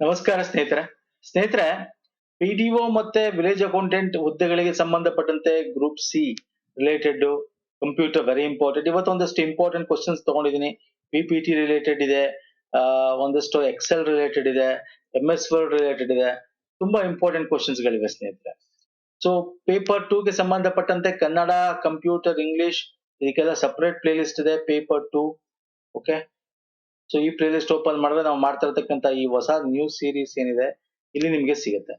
ನಮಸ್ಕಾರ ಸ್ನೇಹಿತರೆ ಪಿಡಿಒ ಮತ್ತೆ ವಿಲೇಜ್ ಅಕೌಂಟೆಂಟ್ ಹುದ್ದೆಗಳಿಗೆ ಸಂಬಂಧಪಟ್ಟಂತೆ group C related computer very important. ಇವತ್ತು ಒಂದಷ್ಟು ಇಂಪಾರ್ಟೆಂಟ್ ಕ್ವಶನ್ಸ್ ತಗೊಂಡಿದ್ದೀನಿ. ಪಿಪಿಟಿ ರಿಲೇಟೆಡ್ ಇದೆ, ಒಂದಷ್ಟು ಎಕ್ಸೆಲ್ ರಿಲೇಟೆಡ್ ಇದೆ, MS ವರ್ಡ್ ರಿಲೇಟೆಡ್ ಇದೆ. ತುಂಬಾ ಇಂಪಾರ್ಟೆಂಟ್ ಕ್ವಶನ್ಸ್ ಗಳಿವೆ ಸ್ನೇಹಿತರೆ. ಸೊ ಪೇಪರ್ 2 ಗೆ ಸಂಬಂಧಪಟ್ಟಂತೆ ಕನ್ನಡ, ಕಂಪ್ಯೂಟರ್, ಇಂಗ್ಲಿಷ್ ಇದಕ್ಕೆಲ್ಲ ಸಪರೇಟ್ ಪ್ಲೇ ಲಿಸ್ಟ್ ಇದೆ. Paper 2 okay. ಸೊ ಈ ಪ್ಲೇ ಲಿಸ್ಟ್ ಓಪನ್ ಮಾಡಿದ್ರೆ ನಾವು ಮಾಡ್ತಾ ಇರ್ತಕ್ಕಂಥ ಈ ಹೊಸ ನ್ಯೂಸ್ ಸೀರೀಸ್ ಏನಿದೆ ಇಲ್ಲಿ ನಿಮ್ಗೆ ಸಿಗುತ್ತೆ.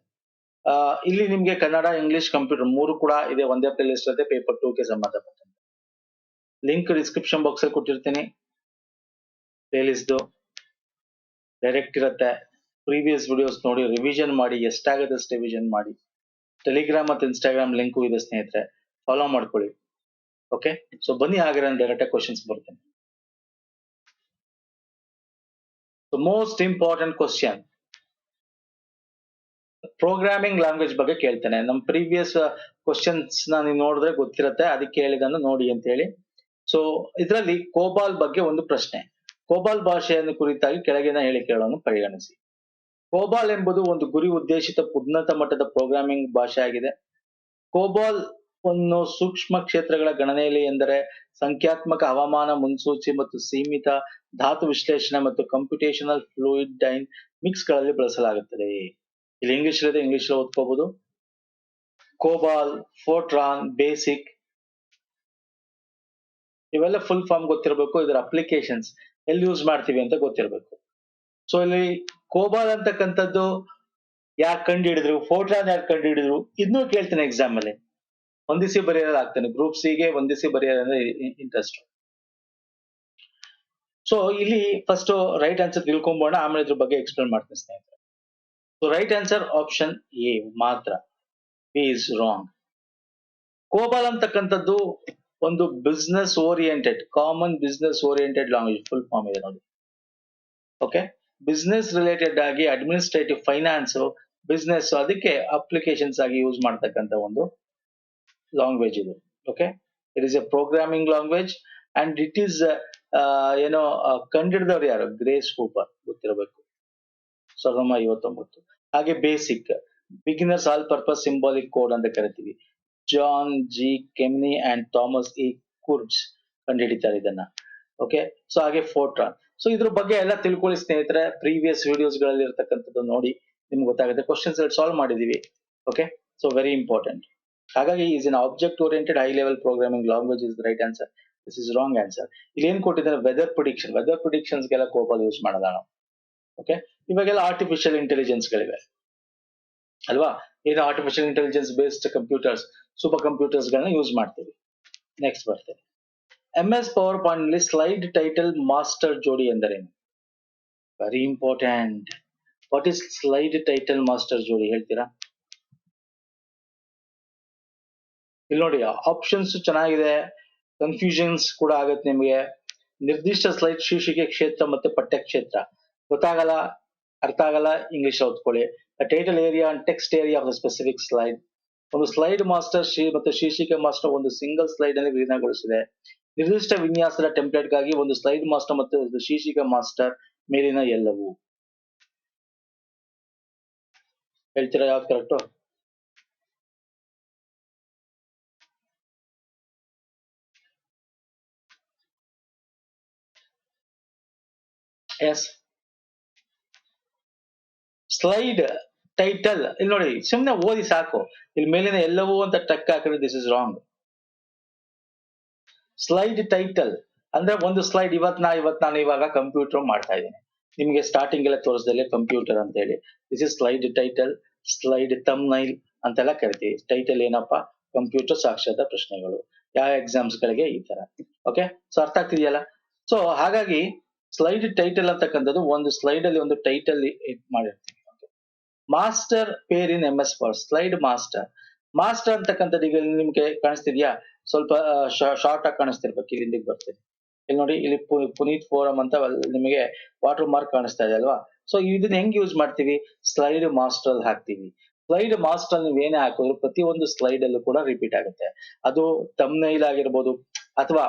ಇಲ್ಲಿ ನಿಮ್ಗೆ ಕನ್ನಡ, ಇಂಗ್ಲಿಷ್, ಕಂಪ್ಯೂಟರ್ ಮೂರು ಕೂಡ ಇದೆ, ಒಂದೇ ಪ್ಲೇ ಲಿಸ್ಟ್ ಇರುತ್ತೆ ಪೇಪರ್ 2 ಗೆ ಸಂಬಂಧಪಟ್ಟಂತೆ. ಲಿಂಕ್ ಡಿಸ್ಕ್ರಿಪ್ಷನ್ ಬಾಕ್ಸ್ ಅಲ್ಲಿ ಕೊಟ್ಟಿರ್ತೀನಿ. ಪ್ಲೇ ಲಿಸ್ಟ್ ಡೈರೆಕ್ಟ್ ಇರುತ್ತೆ. ಪ್ರೀವಿಯಸ್ ವಿಡಿಯೋಸ್ ನೋಡಿ, ರಿವಿಷನ್ ಮಾಡಿ, ಎಷ್ಟಾಗುತ್ತೆ ಅಷ್ಟು ರಿವಿಷನ್ ಮಾಡಿ. ಟೆಲಿಗ್ರಾಮ್ ಮತ್ತು ಇನ್ಸ್ಟಾಗ್ರಾಮ್ ಲಿಂಕು ಇದೆ ಸ್ನೇಹಿತರೆ, ಫಾಲೋ ಮಾಡ್ಕೊಳ್ಳಿ. ಓಕೆ, ಸೊ ಬನ್ನಿ ಹಾಗಾದ್ರೆ ಡೈರೆಕ್ಟ್ ಕ್ವಶನ್ಸ್ ಬರ್ತೇನೆ. Most important question, programming language ಬಗ್ಗೆ ಕೇಳ್ತೇನೆ. ನಮ್ಮ ಪ್ರೀವಿಯಸ್ ಕ್ವಶನ್ಸ್ ನೀವು ನೋಡಿದ್ರೆ ಗೊತ್ತಿರುತ್ತೆ, ಅದಕ್ಕೆ ಹೇಳಿದನ್ನು ನೋಡಿ ಅಂತ ಹೇಳಿ. ಸೊ ಇದರಲ್ಲಿ ಕೋಬಾಲ್ ಬಗ್ಗೆ ಒಂದು ಪ್ರಶ್ನೆ. ಕೋಬಾಲ್ ಭಾಷೆಯನ್ನು ಕುರಿತಾಗಿ ಕೆಳಗಿನ ಹೇಳಿಕೆಗಳನ್ನು ಪರಿಗಣಿಸಿ. ಕೋಬಾಲ್ ಎಂಬುದು ಒಂದು ಗುರಿ ಉದ್ದೇಶಿತ ಉನ್ನತ ಮಟ್ಟದ ಪ್ರೋಗ್ರಾಮಿಂಗ್ ಭಾಷೆ ಆಗಿದೆ. ಕೋಬಾಲ್ ಒಂದು ಸೂಕ್ಷ್ಮ ಕ್ಷೇತ್ರಗಳ ಗಣನೆಯಲ್ಲಿ ಎಂದರೆ ಸಂಖ್ಯಾತ್ಮಕ ಹವಾಮಾನ ಮುನ್ಸೂಚಿ ಮತ್ತು ಸೀಮಿತ ಧಾತು ವಿಶ್ಲೇಷಣೆ ಮತ್ತು ಕಂಪ್ಯೂಟೇಷನಲ್ ಫ್ಲೂಯಿಡ್ ಡೈನಾಮಿಕ್ಸ್ ಗಳಲ್ಲಿ ಬಳಸಲಾಗುತ್ತದೆ. ಇಲ್ಲಿ ಇಂಗ್ಲಿಷ್ ಇದೆ, ಇಂಗ್ಲಿಷ್ ಓದ್ಕೋಬಹುದು. ಕೋಬಾಲ್, ಫೋರ್ಟ್ರಾನ್, ಬೇಸಿಕ್ ಇವೆಲ್ಲ ಫುಲ್ ಫಾರ್ಮ್ ಗೊತ್ತಿರಬೇಕು. ಇದರ ಅಪ್ಲಿಕೇಶನ್ಸ್ ಎಲ್ಲಿ ಯೂಸ್ ಮಾಡ್ತೀವಿ ಅಂತ ಗೊತ್ತಿರಬೇಕು. ಸೊ ಇಲ್ಲಿ ಕೋಬಾಲ್ ಅಂತಕ್ಕಂಥದ್ದು ಯಾಕೆ ಕಂಡು ಹಿಡಿದ್ರು, ಫೋರ್ಟ್ರಾನ್ ಯಾಕೆ ಕಂಡು ಹಿಡಿದ್ರು, ಇದನ್ನೂ ಕೇಳ್ತೇನೆ ಎಕ್ಸಾಮ್ ಅಲ್ಲಿ. ಹೊಂದಿಸಿ ಬರೆಯಲಾಗ್ತಾನೆ. ಗ್ರೂಪ್ ಸಿ ಗೆ ಹೊಂದಿಸಿ ಬರೆಯೋದಂದ್ರೆ ಇಂಟ್ರೆಸ್ಟ್. ಸೊ ಇಲ್ಲಿ ಫಸ್ಟ್ ರೈಟ್ ಆನ್ಸರ್ ತಿಳ್ಕೊಂಬೋಣ, ಆಮೇಲೆ ಇದ್ರ ಬಗ್ಗೆ ಎಕ್ಸ್ಪ್ಲೇನ್ ಮಾಡ್ತೀನಿ ಸ್ನೇಹಿತರೆ. So right answer option A ಮಾತ್ರ, ಬಿ ಇಸ್ ರಾಂಗ್. ಕೋಬಾಲ್ ಅಂತಕ್ಕಂಥದ್ದು ಒಂದು business oriented, common business oriented language, full form ಇದೆ ನೋಡಿ. ಓಕೆ, ಬಿಸ್ನೆಸ್ ರಿಲೇಟೆಡ್ ಆಗಿ ಅಡ್ಮಿನಿಸ್ಟ್ರೇಟಿವ್, ಫೈನಾನ್ಸ್, ಬಿಸ್ನೆಸ್ ಅದಕ್ಕೆ ಅಪ್ಲಿಕೇಶನ್ಸ್ ಆಗಿ ಯೂಸ್ ಮಾಡ್ತಕ್ಕಂಥ ಒಂದು ಲ್ಯಾಂಗ್ವೇಜ್ ಇದು. Okay, it is a programming language and it is ಏನೋ ಕಂಡಿಡಿದವ್ರು ಯಾರು, ಗ್ರೇಸ್ ಹೂಪರ್ ಗೊತ್ತಿರಬೇಕು, 1959. ಹಾಗೆ BASIC, beginners all purpose symbolic code ಅಂತ ಕರಿತೀವಿ. John G Kemeny and Thomas E Kurtz ಕಂಡುಹಿಡಿತಾರೆ ಇದನ್ನ. ಓಕೆ, ಸೊ ಹಾಗೆ ಫೋರ್ಟ್ರಾನ್. ಸೊ ಇದ್ರ ಬಗ್ಗೆ ಎಲ್ಲ ತಿಳ್ಕೊಳ್ಳಿ ಸ್ನೇಹಿತರೆ. ಪ್ರೀವಿಯಸ್ ವಿಡಿಯೋಸ್ ಗಳಲ್ಲಿ ಇರ್ತಕ್ಕಂಥದ್ದು ನೋಡಿ ನಿಮ್ಗೆ ಗೊತ್ತಾಗುತ್ತೆ. ಕ್ವಶನ್ಸ್ ಸಾಲ್ವ್ ಮಾಡಿದೀವಿ. Okay, so very important. ಹಾಗಾಗಿ is in object oriented high level programming language is right answer. This is wrong answer. ಇಲ್ಲಿ ಏನ್ ಕೊಟ್ಟಿದ್ದಾರೆ, ವೆದರ್ ಪ್ರಿಡಿಕ್ಷನ್. ವೆದರ್ ಪ್ರಿಡಿಕ್ಷನ್ಸ್ ಗೆಲ್ಲ ಕೋಬಾಲ್ ಯೂಸ್ ಮಾಡಲ್ಲ ನಾವು. ಓಕೆ, ಇವಾಗೆಲ್ಲ ಆರ್ಟಿಫಿಷಿಯಲ್ ಇಂಟೆಲಿಜೆನ್ಸ್ ಗಳಿವೆ ಅಲ್ವಾ. ಏನು artificial intelligence based computers, super computers ಗಳನ್ನ ಯೂಸ್ ಮಾಡ್ತೀವಿ. ನೆಕ್ಸ್ಟ್ ಬರ್ತೇವೆ. MS ಪವರ್ ಪಾಯಿಂಟ್ ನಲ್ಲಿ ಸ್ಲೈಡ್ ಟೈಟಲ್ ಮಾಸ್ಟರ್ ಜೋಡಿ ಎಂದರೇನು? Very important. What is slide title master ಜೋಡಿ ಹೇಳ್ತೀರಾ? ಇಲ್ಲಿ ನೋಡಿ, ಆಪ್ಷನ್ಸ್ ಚೆನ್ನಾಗಿದೆ, ಕನ್ಫ್ಯೂಷನ್ಸ್ ಕೂಡ ಆಗುತ್ತೆ ನಿಮಗೆ. ನಿರ್ದಿಷ್ಟ ಸ್ಲೈಡ್ ಶೀರ್ಷಿಕೆ ಕ್ಷೇತ್ರ ಮತ್ತೆ ಪಠ್ಯ ಕ್ಷೇತ್ರ ಗೊತ್ತಾಗಲ್ಲ, ಅರ್ಥ ಆಗಲ್ಲ, ಇಂಗ್ಲಿಷ್ ಓದ್ಕೊಳ್ಳಿ. Title area and text area of the specific slide. ಒಂದು ಸ್ಲೈಡ್ ಮಾಸ್ಟರ್ ಮತ್ತು ಶೀರ್ಷಿಕೆ ಮಾಸ್ಟರ್ ಒಂದು ಸಿಂಗಲ್ ಸ್ಲೈಡ್ ನಲ್ಲಿ ವಿಲೀನಗೊಳಿಸಿದೆ. ನಿರ್ದಿಷ್ಟ ವಿನ್ಯಾಸದ ಟೆಂಪ್ಲೇಟ್ ಗಾಗಿ ಒಂದು ಸ್ಲೈಡ್ ಮಾಸ್ಟರ್ ಮತ್ತು ಶೀರ್ಷಿಕೆ ಮಾಸ್ಟರ್ ಮೇಲಿನ ಎಲ್ಲವೂ. ಹೇಳ್ತೀರಾ ಯಾವ್ದು ಕರೆಕ್ಟು? S, slide title. ಇಲ್ಲಿ ನೋಡಿ, ಸುಮ್ನೆ ಓದಿ ಸಾಕು. ಇಲ್ಲಿ ಮೇಲಿನ ಎಲ್ಲವೂ ಅಂತ ಟಕ್ ಹಾಕಿದ್ರೆ this is wrong. Slide title ಅಂದ್ರೆ ಒಂದು ಸ್ಲೈಡ್. ಇವತ್ತು ನಾನು ಇವಾಗ ಕಂಪ್ಯೂಟರ್ ಮಾಡ್ತಾ ಇದ್ದೀನಿ, ನಿಮ್ಗೆ ಸ್ಟಾರ್ಟಿಂಗ್ ಎಲ್ಲ ತೋರಿಸ್ದಲ್ಲಿ ಕಂಪ್ಯೂಟರ್ ಅಂತ ಹೇಳಿ. This is slide title, slide thumbnail ಅಂತೆಲ್ಲ ಕರಿತೀವಿ. ಟೈಟಲ್ ಏನಪ್ಪಾ, ಕಂಪ್ಯೂಟರ್ ಸಾಕ್ಷರತಾ ಪ್ರಶ್ನೆಗಳು, ಯಾವ ಎಕ್ಸಾಮ್ಸ್ ಗಳಿಗೆ ಈ ತರ. ಓಕೆ, ಸೊ ಅರ್ಥ ಆಗ್ತಿದೆಯಲ್ಲ. ಸೊ ಹಾಗಾಗಿ ಸ್ಲೈಡ್ ಟೈಟಲ್ ಅಂತಕ್ಕಂಥದ್ದು ಒಂದು ಸ್ಲೈಡ್ ಅಲ್ಲಿ ಒಂದು ಟೈಟಲ್ ಮಾಡಿರ್ತೀವಿ. ಮಾಸ್ಟರ್ ಪೇರ್ ಇನ್ MS word, slide master. Master ಅಂತಕ್ಕಂಥದ್ದು ಈಗ ನಿಮ್ಗೆ ಕಾಣಿಸ್ತಿದ್ಯಾ? ಸ್ವಲ್ಪ ಶಾರ್ಟ್ ಆಗಿ ಕಾಣಿಸ್ತಿರ್ಬೇಕು. ಇಲ್ಲಿಂದ ಬರ್ತೇನೆ. ಇಲ್ಲಿ ನೋಡಿ, ಇಲ್ಲಿ ಪುನೀತ್ ಫೋರಂ ಅಂತ ನಿಮಗೆ ವಾಟರ್ ಮಾರ್ಕ್ ಕಾಣಿಸ್ತಾ ಇದೆ ಅಲ್ವಾ. ಸೊ ಇದನ್ನ ಹೆಂಗ್ ಯೂಸ್ ಮಾಡ್ತೀವಿ, ಸ್ಲೈಡ್ ಮಾಸ್ಟರ್ ಅಲ್ಲಿ ಹಾಕ್ತಿವಿ. ಸ್ಲೈಡ್ ಮಾಸ್ಟರ್ ನೀವು ಏನೇ ಹಾಕಿದ್ರು ಪ್ರತಿ ಒಂದು ಸ್ಲೈಡ್ ಅಲ್ಲೂ ಕೂಡ ರಿಪೀಟ್ ಆಗುತ್ತೆ. ಅದು ಥಂಬ್ನೈಲ್ ಆಗಿರ್ಬೋದು ಅಥವಾ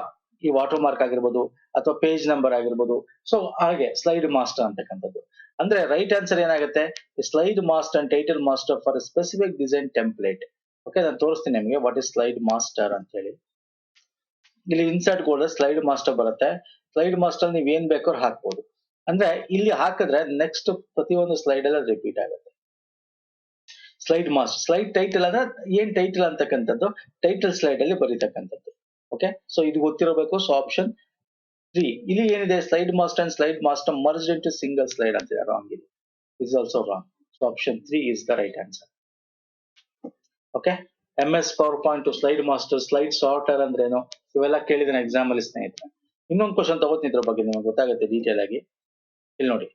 ಈ ವಾಟರ್ ಮಾರ್ಕ್ ಆಗಿರ್ಬೋದು ಅಥವಾ ಪೇಜ್ ನಂಬರ್ ಆಗಿರ್ಬೋದು. ಸೊ ಹಾಗೆ ಸ್ಲೈಡ್ ಮಾಸ್ಟರ್ ಅಂತಕ್ಕಂಥದ್ದು. ಅಂದ್ರೆ ರೈಟ್ ಆನ್ಸರ್ ಏನಾಗುತ್ತೆ, slide master and title master for specific design template. Okay, ನಾನು ತೋರಿಸ್ತೀನಿ ನಿಮಗೆ ವಾಟ್ ಇಸ್ ಸ್ಲೈಡ್ ಮಾಸ್ಟರ್ ಅಂತ ಹೇಳಿ. ಇಲ್ಲಿ ಇನ್ಸರ್ಟ್ ಹೋದ್ರೆ ಸ್ಲೈಡ್ ಮಾಸ್ಟರ್ ಬರುತ್ತೆ. ಸ್ಲೈಡ್ ಮಾಸ್ಟರ್ ನೀವ್ ಏನ್ ಬೇಕಾದ್ರೂ ಹಾಕ್ಬೋದು. ಅಂದ್ರೆ ಇಲ್ಲಿ ಹಾಕಿದ್ರೆ ನೆಕ್ಸ್ಟ್ ಪ್ರತಿಯೊಂದು ಸ್ಲೈಡ್ ಎಲ್ಲ ರಿಪೀಟ್ ಆಗುತ್ತೆ. ಸ್ಲೈಡ್ ಮಾಸ್ಟರ್, ಸ್ಲೈಡ್ ಟೈಟಲ್ ಅಂದ್ರೆ ಏನ್ ಟೈಟಲ್ ಅಂತಕ್ಕಂಥದ್ದು ಟೈಟಲ್ ಸ್ಲೈಡ್ ಅಲ್ಲಿ ಬರೀತಕ್ಕಂಥದ್ದು. ಓಕೆ, ಸೊ ಇದು ಗೊತ್ತಿರಬೇಕು. ಸೊ ಆಪ್ಷನ್ 3 ಇಲ್ಲಿ ಏನಿದೆ, slide master and slide master merged into single slide ಅಂತ ಇದೆ. ರಾಂಗ್ ಇದೆ, is also wrong. So option 3 is the right answer. Okay, MS power point to slide master, slide sorter ಅಂದ್ರೇನು, ಇವೆಲ್ಲ ಕೇಳಿದ್ರೆ ಎಕ್ಸಾಮ್ ಅಲ್ಲಿ ಸ್ನೇಹಿತರೆ. ಇನ್ನೊಂದು ಕ್ವಶನ್ ತಗೋತೀನಿ ಇದ್ರ ಬಗ್ಗೆ, ನಿಮಗೆ ಗೊತ್ತಾಗುತ್ತೆ ಡೀಟೇಲ್ ಆಗಿ. ಇಲ್ಲಿ ನೋಡಿ,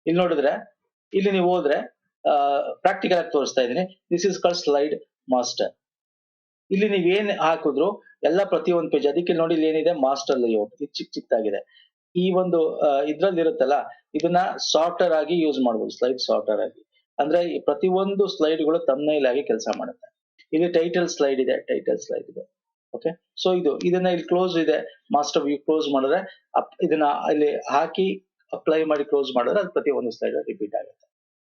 ಇಲ್ಲಿ ನೋಡಿದ್ರೆ ಇಲ್ಲಿ ನೀವು ಹೋದ್ರೆ ಪ್ರಾಕ್ಟಿಕಲ್ ಆಗಿ ತೋರಿಸ್ತಾ ಇದೀನಿ. This is called slide master. ಇಲ್ಲಿ ನೀವ್ ಏನ್ ಹಾಕಿದ್ರು ಎಲ್ಲ ಪ್ರತಿಯೊಂದು ಪೇಜ್, ಅದಕ್ಕೆ ನೋಡಿ ಇಲ್ಲಿ ಏನಿದೆ ಮಾಸ್ಟರ್ ಲೇಔಟ್, ಇದು ಚಿಕ್ಕದಾಗಿದೆ. ಈ ಒಂದು ಇದ್ರಲ್ಲಿ ಇರುತ್ತಲ್ಲ, ಇದನ್ನ ಸಾರ್ಟರ್ ಆಗಿ ಯೂಸ್ ಮಾಡಬಹುದು, ಸ್ಲೈಡ್ ಸಾರ್ಟರ್ ಆಗಿ. ಅಂದ್ರೆ ಈ ಪ್ರತಿಯೊಂದು ಸ್ಲೈಡ್ಗಳು ತಮ್ನೈಲ್ ಆಗಿ ಕೆಲಸ ಮಾಡುತ್ತೆ. ಇಲ್ಲಿ ಟೈಟಲ್ ಸ್ಲೈಡ್ ಇದೆ, ಟೈಟಲ್ ಸ್ಲೈಡ್ ಇದೆ. ಓಕೆ, ಸೊ ಇದನ್ನ ಇಲ್ಲಿ ಕ್ಲೋಸ್ ಇದೆ, ಮಾಸ್ಟರ್ ವ್ಯೂ ಕ್ಲೋಸ್ ಮಾಡಿದ್ರೆ ಇದನ್ನ ಇಲ್ಲಿ ಹಾಕಿ ಅಪ್ಲೈ ಮಾಡಿ ಕ್ಲೋಸ್ ಮಾಡಿದ್ರೆ ಅದು ಪ್ರತಿಯೊಂದು ಸ್ಲೈಡ್ ರಿಪೀಟ್ ಆಗುತ್ತೆ.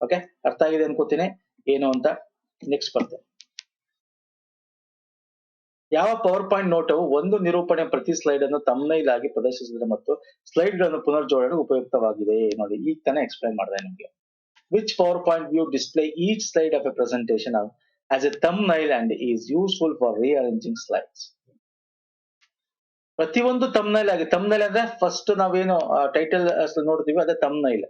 ಓಕೆ, ಅರ್ಥ ಆಗಿದೆ ಅನ್ಕೋತೀನಿ ಏನು ಅಂತ. ನೆಕ್ಸ್ಟ್ ಬರ್ತೇನೆ. ಯಾವ ಪವರ್ ಪಾಯಿಂಟ್ ನೋಟವು ಒಂದು ನಿರೂಪಣೆ ಪ್ರತಿ ಸ್ಲೈಡ್ ಅನ್ನು ತಮ್ನೈಲ್ ಆಗಿ ಪ್ರದರ್ಶಿಸಿದ್ರೆ ಮತ್ತು ಸ್ಲೈಡ್ ಗಳನ್ನು ಪುನರ್ಜೋಡಣೆ ಉಪಯುಕ್ತವಾಗಿದೆ ನೋಡಿ. ಈಗ ತಾನೇ ಎಕ್ಸ್ಪ್ಲೈನ್ ಮಾಡಿದೆ ನಿಮಗೆ. Which power point view display each slide of A presentation as A thumbnail and is useful for rearranging slides. ಪ್ರತಿಯೊಂದು thumbnail ಆಗಿ, thumbnail ಅಂದ್ರೆ ಫಸ್ಟ್ ನಾವೇನು ಟೈಟಲ್ ನೋಡ್ತೀವಿ ಅದೇ thumbnail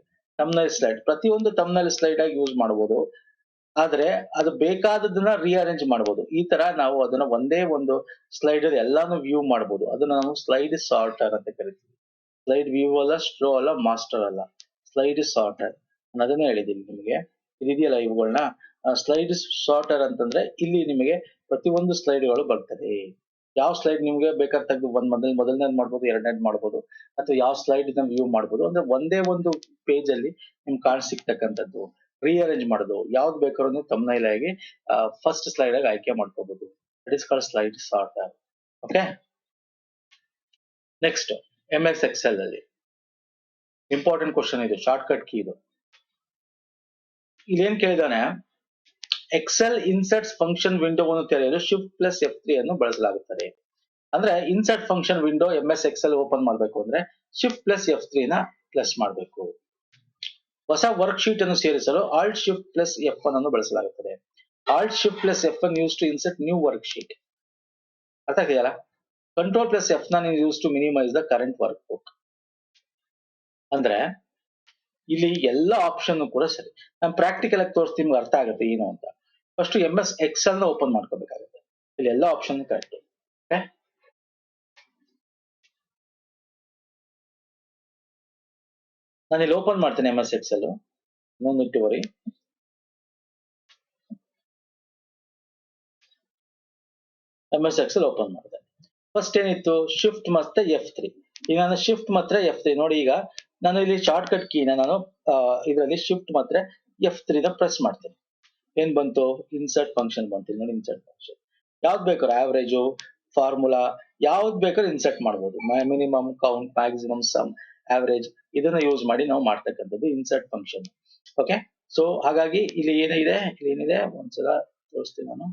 ಸ್ಲೈಡ್. ಪ್ರತಿಯೊಂದು thumbnail ಸ್ಲೈಡ್ ಆಗಿ ಯೂಸ್ ಮಾಡಬಹುದು. ಆದ್ರೆ ಅದು ಬೇಕಾದದನ್ನ ರಿಅರೇಂಜ್ ಮಾಡಬಹುದು. ಈ ತರ ನಾವು ಅದನ್ನ ಒಂದೇ ಒಂದು ಸ್ಲೈಡ್ ಅಲ್ಲಿ ಎಲ್ಲಾನು ವ್ಯೂ ಮಾಡಬಹುದು. ಅದನ್ನ ನಾವು ಸ್ಲೈಡ್ ಸಾರ್ಟರ್ ಅಂತ ಕರಿತೀವಿ. ಸ್ಲೈಡ್ ವ್ಯೂ ಅಲ್ಲ, ಸ್ಟ್ರೋ ಅಲ್ಲ, ಮಾಸ್ಟರ್ ಅಲ್ಲ, ಸ್ಲೈಡ್ ಸಾರ್ಟರ್. ನಾನು ಅದನ್ನೇ ಹೇಳಿದ್ದೀನಿ ನಿಮಗೆ. ಇದೆಯಲ್ಲ ಇವುಗಳನ್ನ ಸ್ಲೈಡ್ ಸಾರ್ಟರ್ ಅಂತಂದ್ರೆ ಇಲ್ಲಿ ನಿಮಗೆ ಪ್ರತಿಯೊಂದು ಸ್ಲೈಡ್ಗಳು ಬರ್ತದೆ. ಯಾವ ಸ್ಲೈಡ್ ನಿಮ್ಗೆ ಬೇಕಾದ್ರೆ ತೆಗೆದು ಮೊದಲನೇದು ಮಾಡ್ಬೋದು, ಎರಡನೇದು ಮಾಡ್ಬೋದು, ಅಥವಾ ಯಾವ ಸ್ಲೈಡ್ ವ್ಯೂ ಮಾಡ್ಬೋದು. ಅಂದ್ರೆ ಒಂದೇ ಒಂದು ಪೇಜ್ ಅಲ್ಲಿ ನಿಮ್ಗೆ ಸಿಗ್ತಕ್ಕಂಥದ್ದು ರಿಅರೇಂಜ್ ಮಾಡೋದು ಯಾವ್ದು ಬೇಕಾದ್ರೂ ನೀವು thumbnail ಆಗಿ ಫಸ್ಟ್ ಸ್ಲೈಡ್ ಆಗಿ ಆಯ್ಕೆ ಮಾಡ್ಕೋಬಹುದು. It is called slide sorter. Okay, next MS Excel ಅಲ್ಲಿ ಇಂಪಾರ್ಟೆಂಟ್ ಕ್ವಶನ್ ಇದು, ಶಾರ್ಟ್ ಕಟ್ ಕೀ ಇದು. ಇಲ್ಲೇನ್ ಕೇಳಿದಾನೆ, ಎಕ್ಸೆಲ್ ಇನ್ಸರ್ಟ್ಸ್ ಫಂಕ್ಷನ್ ವಿಂಡೋವನ್ನು ತೆರೆಯಲು Shift+F3 ಅನ್ನು ಬಳಸಲಾಗುತ್ತದೆ. ಅಂದ್ರೆ insert function window MS Excel open ಮಾಡಬೇಕು ಅಂದ್ರೆ Shift+F3 ನ ಪ್ಲಸ್ ಮಾಡಬೇಕು. ಹೊಸ ವರ್ಕ್ ಶೀಟ್ ಅನ್ನು ಸೇರಿಸಲು Alt+Shift+F1 ಅನ್ನು ಬಳಸಲಾಗುತ್ತದೆ. Alt+Shift+F1 use to insert new worksheet. ಅರ್ಥ ಆಗಿದೆಯಲ್ಲ? Control+F9 is used to minimize the current workbook. ಅಂದ್ರೆ ಇಲ್ಲಿ ಎಲ್ಲ ಆಪ್ಷನ್ ಕೂಡ ಸರಿ. ನಾನು ಪ್ರಾಕ್ಟಿಕಲ್ ಆಗಿ ತೋರಿಸ್ತೀನಿ, ನಿಮ್ಗೆ ಅರ್ಥ ಆಗುತ್ತೆ ಏನು ಅಂತ. ಫಸ್ಟ್ MS Excel ನ ಓಪನ್ ಮಾಡ್ಕೋಬೇಕಾಗುತ್ತೆ. ಇಲ್ಲಿ ಎಲ್ಲ ಆಪ್ಷನ್ ಕರೆಕ್ಟ್. ಓಕೆ, ನಾನು ಇಲ್ಲಿ ಓಪನ್ ಮಾಡ್ತೇನೆ MS Excel. ಇಟ್ಟುವರಿ MS Excel open ಮಾಡಿದೆ. ಫಸ್ಟ್ ಏನಿತ್ತು, ಶಿಫ್ಟ್ ಮತ್ತೆ F3. ಈಗ ನಾನು ಶಿಫ್ಟ್ ಮತ್ತೆ F3 ನೋಡಿ. ಈಗ ನಾನು ಇಲ್ಲಿ ಶಾರ್ಟ್ ಕಟ್ ಕೀನ ನಾನು ಇದರಲ್ಲಿ ಶಿಫ್ಟ್ ಮತ್ತೆ F3 ನ ಪ್ರೆಸ್ ಮಾಡ್ತೇನೆ. ಏನ್ ಬಂತು, ಇನ್ಸರ್ಟ್ ಫಂಕ್ಷನ್ ಬಂತು ನೋಡಿ. ಇನ್ಸರ್ಟ್ ಫಂಕ್ಷನ್ ಯಾವ್ದು ಬೇಕಾದ್ರೆ ಆವರೇಜು, ಫಾರ್ಮುಲಾ ಯಾವ್ದು ಬೇಕಾದ್ರೆ ಇನ್ಸರ್ಟ್ ಮಾಡ್ಬೋದು. Minimum, count, maximum, sum, average ಇದನ್ನ ಯೂಸ್ ಮಾಡಿ ನಾವು ಮಾಡ್ತಕ್ಕಂಥದ್ದು ಇನ್ಸರ್ಟ್ ಫಂಕ್ಷನ್. ಓಕೆ, ಸೊ ಹಾಗಾಗಿ ಇಲ್ಲಿ ಏನಿದೆ ಒಂದ್ಸಲ ತೋರಿಸ್ತೀನಿ ನಾನು.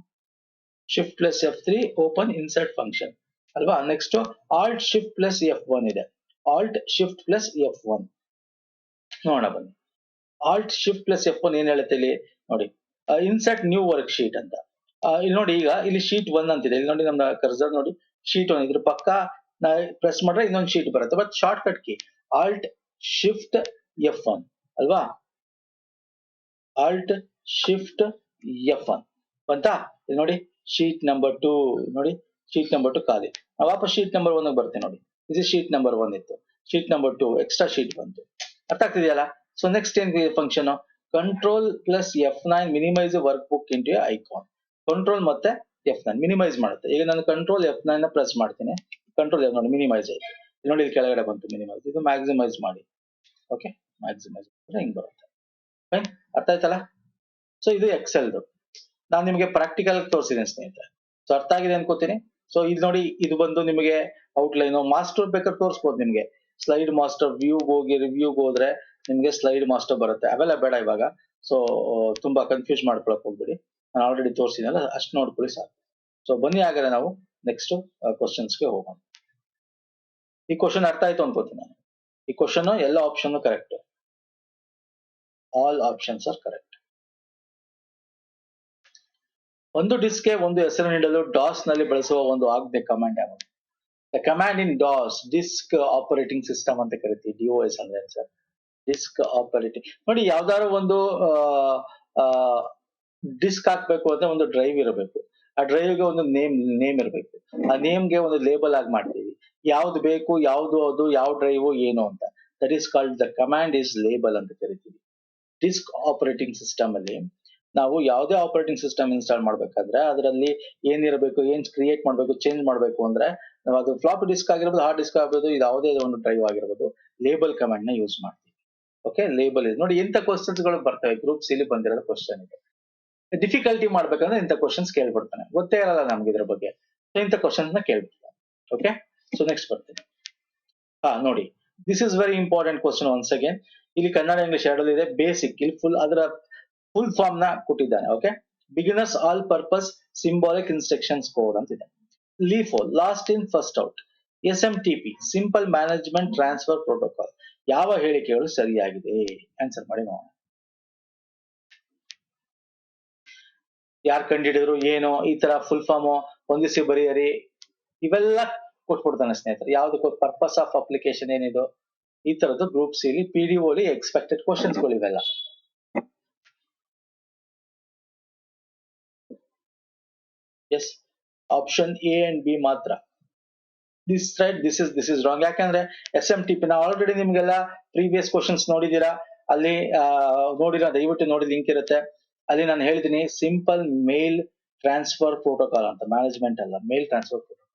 Shift+F3 ಓಪನ್ ಇನ್ಸರ್ಟ್ ಫಂಕ್ಷನ್ ಅಲ್ವಾ. ನೆಕ್ಸ್ಟ್ Alt+Shift+F1 ಇದೆ. Alt+Shift+F1 ನೋಡೋಣ ಬನ್ನಿ. Alt+Shift+F1 ಏನ್ ಹೇಳುತ್ತೆ ಇಲ್ಲಿ ನೋಡಿ, ಇನ್ಸರ್ಟ್ ನ್ಯೂ ವರ್ಕ್ ಶೀಟ್ ಅಂತ. ಇಲ್ಲಿ ನೋಡಿ, ಈಗ ಇಲ್ಲಿ ಶೀಟ್ 1 ಅಂತಿದೆ. ಇಲ್ಲಿ ನೋಡಿ ನಮ್ಮ ಕರ್ಸರ್ ನೋಡಿ, ಶೀಟ್ 1 ಇದ್ರ ಪಕ್ಕ ಪ್ರೆಸ್ ಮಾಡ್ರೆ ಇನ್ನೊಂದು ಶೀಟ್ ಬರುತ್ತೆ. But short cut key Alt+Shift+F1 ಅಲ್ವಾ. Alt+Shift+F1 ಬಂತಾ. ಇಲ್ಲಿ ನೋಡಿ ಶೀಟ್ ನಂಬರ್ 2 ನೋಡಿ, ಶೀಟ್ ನಂಬರ್ 2 ಖಾಲಿ. ವಾಪಸ್ ಶೀಟ್ ನಂಬರ್ 1 ಬರ್ತೇನೆ ನೋಡಿ. ಇದು ಶೀಟ್ ನಂಬರ್ 1 ಇತ್ತು, ಶೀಟ್ ನಂಬರ್ 2 ಎಕ್ಸ್ಟ್ರಾ ಶೀಟ್ ಬಂತು. ಅರ್ಥ ಆಗ್ತಿದೆಯಲ್ಲ? ಸೊ ನೆಕ್ಸ್ಟ್ ಏನ್ function, Control+F9 minimise workbook into icon. Control ಮತ್ತೆ F9 ಮಿನಿಮೈಸ್ ಮಾಡುತ್ತೆ. ಈಗ ನಾನು ಕಂಟ್ರೋಲ್ F9 ನ ಪ್ರೆಸ್ ಮಾಡ್ತೀನಿ. ಕಂಟ್ರೋಲ್ F ನೋಡಿ ಮಿನಿಮೈಸ್ ಆಯ್ತು. ನೋಡಿ ಇಲ್ಲಿ ಕೆಳಗಡೆ ಬಂತು ಮಿನಿಮೈಸ್. ಇದು ಮ್ಯಾಕ್ಸಿಮೈಸ್ ಮಾಡಿ. ಓಕೆ, ಮ್ಯಾಕ್ಸಿಮೈಸ್ ಹಿಂಗ್ ಬರುತ್ತೆ. ಫೈನ್, ಅರ್ಥ ಆಯ್ತಲ್ಲ? ಸೊ ಇದು ಎಕ್ಸೆಲ್ದು ನಾನು ನಿಮಗೆ ಪ್ರಾಕ್ಟಿಕಲ್ ತೋರಿಸಿದ್ದೇನೆ ಸ್ನೇಹಿತರೆ. ಸೊ ಅರ್ಥ ಆಗಿದೆ ಅನ್ಕೋತೀನಿ. ಸೊ ಇದು ನೋಡಿ, ಇದು ಬಂದು ನಿಮಗೆ ಔಟ್ಲೈನ್. ಮಾಸ್ಟರ್ ಬೇಕಾದ್ರೆ ತೋರಿಸ್ಬೋದು ನಿಮಗೆ. ಸ್ಲೈಡ್ ಮಾಸ್ಟರ್ ವ್ಯೂಗೆ ಹೋಗಿ ರಿವ್ಯೂಗೆ ಹೋದ್ರೆ ನಿಮ್ಗೆ ಸ್ಲೈಡ್ ಮಾಸ್ಟರ್ ಬರುತ್ತೆ. ಅವೆಲ್ಲ ಬೇಡ ಇವಾಗ. ಸೊ ತುಂಬಾ ಕನ್ಫ್ಯೂಸ್ ಮಾಡ್ಕೊಳಕ್ ಹೋಗ್ಬಿಡಿ. ನಾನು ಆಲ್ರೆಡಿ ತೋರಿಸಿದ್ನಲ್ಲ, ಅಷ್ಟು ನೋಡ್ಕೊಳ್ಳಿ ಸಾಕು. ಸೊ ಬನ್ನಿ ಹಾಗಾದ್ರೆ ನಾವು ನೆಕ್ಸ್ಟ್ ಕ್ವಶನ್ಸ್ಗೆ ಹೋಗೋಣ. ಈ ಕ್ವಶನ್ ಅರ್ಥ ಆಯ್ತು ಅನ್ಕೋತೀನಿ ನಾನು. ಈ ಕ್ವಶನ್ ಎಲ್ಲ option correct. All options are correct. ಒಂದು ಡಿಸ್ಕ್ಗೆ ಒಂದು ಹೆಸರು ನೀಡಲು ಡಾಸ್ ನಲ್ಲಿ ಬಳಸುವ ಒಂದು ಆಜ್ಞೆ ಕಮಾಂಡ್ ಯಾವುದು? The command in DOS disk operating system ಅಂತ ಕರಿತೀವಿ. DOS ಅಂದ್ರೆ ಸರ್ ಡಿಸ್ಕ್ ಆಪರೇಟಿಂಗ್. ನೋಡಿ, ಯಾವ್ದಾದ್ರು ಒಂದು ಡಿಸ್ಕ್ ಹಾಕ್ಬೇಕು ಅಂದ್ರೆ ಒಂದು ಡ್ರೈವ್ ಇರಬೇಕು. ಆ ಡ್ರೈವ್ಗೆ ಒಂದು ನೇಮ್ ಇರಬೇಕು. ಆ ನೇಮ್ಗೆ ಒಂದು ಲೇಬಲ್ ಆಗಿ ಮಾಡ್ತೀವಿ. ಯಾವ್ದು ಬೇಕು, ಯಾವ್ದು ಅದು, ಯಾವ ಡ್ರೈವ್ ಏನು ಅಂತ. That is called the command is label ಅಂತ ಕರಿತೀವಿ. ಡಿಸ್ಕ್ ಆಪರೇಟಿಂಗ್ ಸಿಸ್ಟಮ್ ಅಲ್ಲಿ ನಾವು ಯಾವುದೇ ಆಪರೇಟಿಂಗ್ ಸಿಸ್ಟಮ್ ಇನ್ಸ್ಟಾಲ್ ಮಾಡ್ಬೇಕಾದ್ರೆ ಅದರಲ್ಲಿ ಏನಿರಬೇಕು, ಏನ್ ಕ್ರಿಯೇಟ್ ಮಾಡ್ಬೇಕು, ಚೇಂಜ್ ಮಾಡ್ಬೇಕು ಅಂದ್ರೆ ನಾವು ಅದು ಫ್ಲಾಪಿ ಡಿಸ್ಕ್ ಆಗಿರ್ಬೋದು, ಹಾರ್ಡ್ ಡಿಸ್ಕ್ ಆಗಿರ್ಬೋದು, ಇದು ಯಾವುದೇ ಒಂದು ಡ್ರೈವ್ ಆಗಿರ್ಬೋದು, ಲೇಬಲ್ ಕಮಾಂಡ್ ನ ಯೂಸ್ ಮಾಡ್ತೀವಿ. ಓಕೆ, ಲೇಬಲ್ ಇದೆ ನೋಡಿ. ಎಂತ ಕ್ವಶನ್ಸ್ ಗಳು ಬರ್ತವೆ ಗ್ರೂಪ್ ಸಿ ಬಂದಿರೋದು ಕ್ವಶನ್ ಇದೆ. ಡಿಫಿಕಲ್ಟಿ ಮಾಡ್ಬೇಕಂದ್ರೆ ಇಂಥ ಕ್ವಶನ್ಸ್ ಕೇಳ್ಬಿಡ್ತಾನೆ. ಗೊತ್ತೇ ಇರಲ್ಲ ನಮ್ಗೆ ಇದ್ರ ಬಗ್ಗೆ. ಸೊ ಇಂಥ ಕ್ವಶನ್ಸ್ ನ ಕೇಳ್ಬಿಡ್ತಾನೆ. ಓಕೆ, ಸೊ ನೆಕ್ಸ್ಟ್ ಬರ್ತೀನಿ. ನೋಡಿ, this is very important question once again. ಇಲ್ಲಿ ಕನ್ನಡ ಇಂಗ್ಲಿಷ್ ಎರಡಲ್ಲಿ ಇದೆ. ಬೇಸಿಕ್ ಇಲ್ಲಿ ಫುಲ್ ಫಾರ್ಮ್ ನ ಕೊಟ್ಟಿದ್ದಾನೆ. Okay, beginners all purpose symbolic instructions code ಅಂತಿದೆ. LIFO last in first out. SMTP simple management transfer protocol. ಯಾವ ಹೇಳಿಕೆಗಳು ಸರಿಯಾಗಿದೆ? ಆನ್ಸರ್ ಮಾಡಿ ನೋಡೋಣ. ಯಾರು ಕಂಡಿಡಿದ್ರು, ಏನು, ಈ ತರ ಫುಲ್ ಫಾರ್ಮ್ ಹೊಂದಿಸಿ ಬರೆಯರಿ, ಇವೆಲ್ಲ ಕೊಟ್ಬಿಡ್ತಾನೆ ಸ್ನೇಹಿತರೆ. ಯಾವ್ದು ಪರ್ಪಸ್ ಆಫ್ ಅಪ್ಲಿಕೇಶನ್ ಏನಿದು, ಈ ತರದ್ದು group C PDO expected questions ಗಳು ಇವೆಲ್ಲ. Yes, option A and B ಮಾತ್ರ. This right, this is wrong. ಯಾಕಂದ್ರೆ SMTP ನಾವು ಆಲ್ರೆಡಿ ನಿಮ್ಗೆಲ್ಲ ಪ್ರೀವಿಯಸ್ ಕ್ವಶನ್ಸ್ ನೋಡಿದೀರಾ. ಅಲ್ಲಿ ನೋಡಿರೋ ದಯವಿಟ್ಟು ನೋಡಿ, ಲಿಂಕ್ ಇರುತ್ತೆ. ಅಲ್ಲಿ ನಾನು ಹೇಳಿದೀನಿ ಸಿಂಪಲ್ ಮೇಲ್ ಟ್ರಾನ್ಸ್ಫರ್ ಪ್ರೋಟೋಕಾಲ್ ಅಂತ. ಮ್ಯಾನೇಜ್ಮೆಂಟ್ ಅಲ್ಲ, mail transfer protocol.